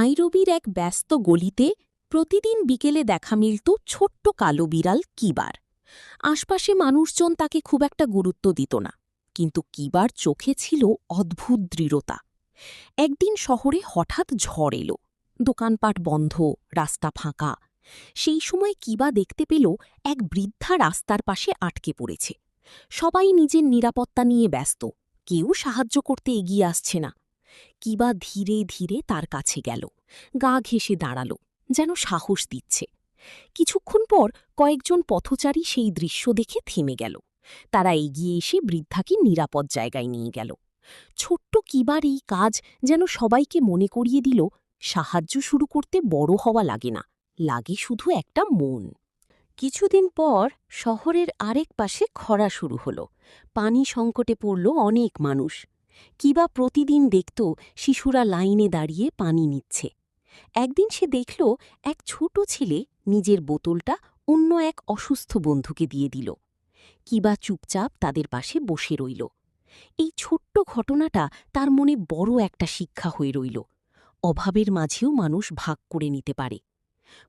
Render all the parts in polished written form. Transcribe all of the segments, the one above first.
নাইরোবির এক ব্যস্ত গলিতে প্রতিদিন বিকেলে দেখা মিলত ছোট্ট কালো বিড়াল কিবার। আশপাশে মানুষজন তাকে খুব একটা গুরুত্ব দিত না, কিন্তু কিবার চোখে ছিল অদ্ভুত দৃঢ়তা। একদিন শহরে হঠাৎ ঝড় এলো, দোকানপাট বন্ধ, রাস্তা ফাঁকা। সেই সময় কিবা দেখতে পেল এক বৃদ্ধা রাস্তার পাশে আটকে পড়েছে। সবাই নিজের নিরাপত্তা নিয়ে ব্যস্ত, কেউ সাহায্য করতে এগিয়ে আসছে না। কিবা ধীরে ধীরে তার কাছে গেল, গা ঘেঁষে দাঁড়াল, যেন সাহস দিচ্ছে। কিছুক্ষণ পর কয়েকজন পথচারী সেই দৃশ্য দেখে থেমে গেল। তারা এগিয়ে এসে বৃদ্ধাকে নিরাপদ জায়গায় নিয়ে গেল। ছোট্ট কিবার এই কাজ যেন সবাইকে মনে করিয়ে দিল, সাহায্য শুরু করতে বড় হওয়া লাগে না, লাগে শুধু একটা মন। কিছুদিন পর শহরের আরেক পাশে খরা শুরু হল। পানি সংকটে পড়ল অনেক মানুষ। কিবা প্রতিদিন দেখত শিশুরা লাইনে দাঁড়িয়ে পানি নিচ্ছে। একদিন সে দেখল এক ছোট ছেলে নিজের বোতলটা অন্য এক অসুস্থ বন্ধুকে দিয়ে দিল। কিবা চুপচাপ তাদের পাশে বসে রইল। এই ছোট্ট ঘটনাটা তার মনে বড় একটা শিক্ষা হয়ে রইল। অভাবের মাঝেও মানুষ ভাগ করে নিতে পারে।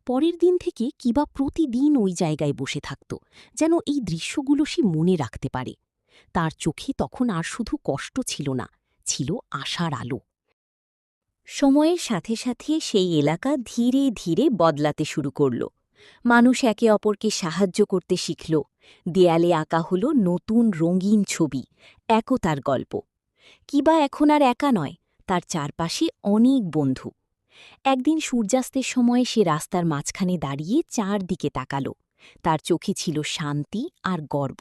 পরের দিন থেকে কিবা প্রতিদিন ওই জায়গায় বসে থাকত, যেন এই দৃশ্যগুলো সে মনে রাখতে পারে। তার চোখে তখন আর শুধু কষ্ট ছিল না, ছিল আশার আলো। সময়ের সাথে সাথে সেই এলাকা ধীরে ধীরে বদলাতে শুরু করল। মানুষ একে অপরকে সাহায্য করতে শিখল। দেয়ালে আঁকা হল নতুন রঙিন ছবি, একতার গল্প। কিবা এখন আর একা নয়, তার চারপাশে অনেক বন্ধু। একদিন সূর্যাস্তের সময় সে রাস্তার মাঝখানে দাঁড়িয়ে চারদিকে তাকাল। তার চোখে ছিল শান্তি আর গর্ব।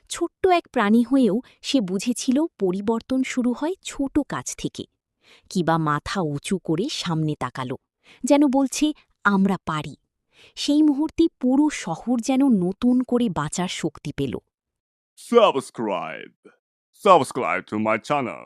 ছোট্ট এক প্রাণী হয়েও সে বুঝেছিল পরিবর্তন শুরু হয় ছোট কাজ থেকে। কিবা মাথা উঁচু করে সামনে তাকাল, যেন বলছে আমরা পারি। সেই মুহূর্তে পুরো শহর যেন নতুন করে বাঁচার শক্তি পেল। Subscribe to my channel.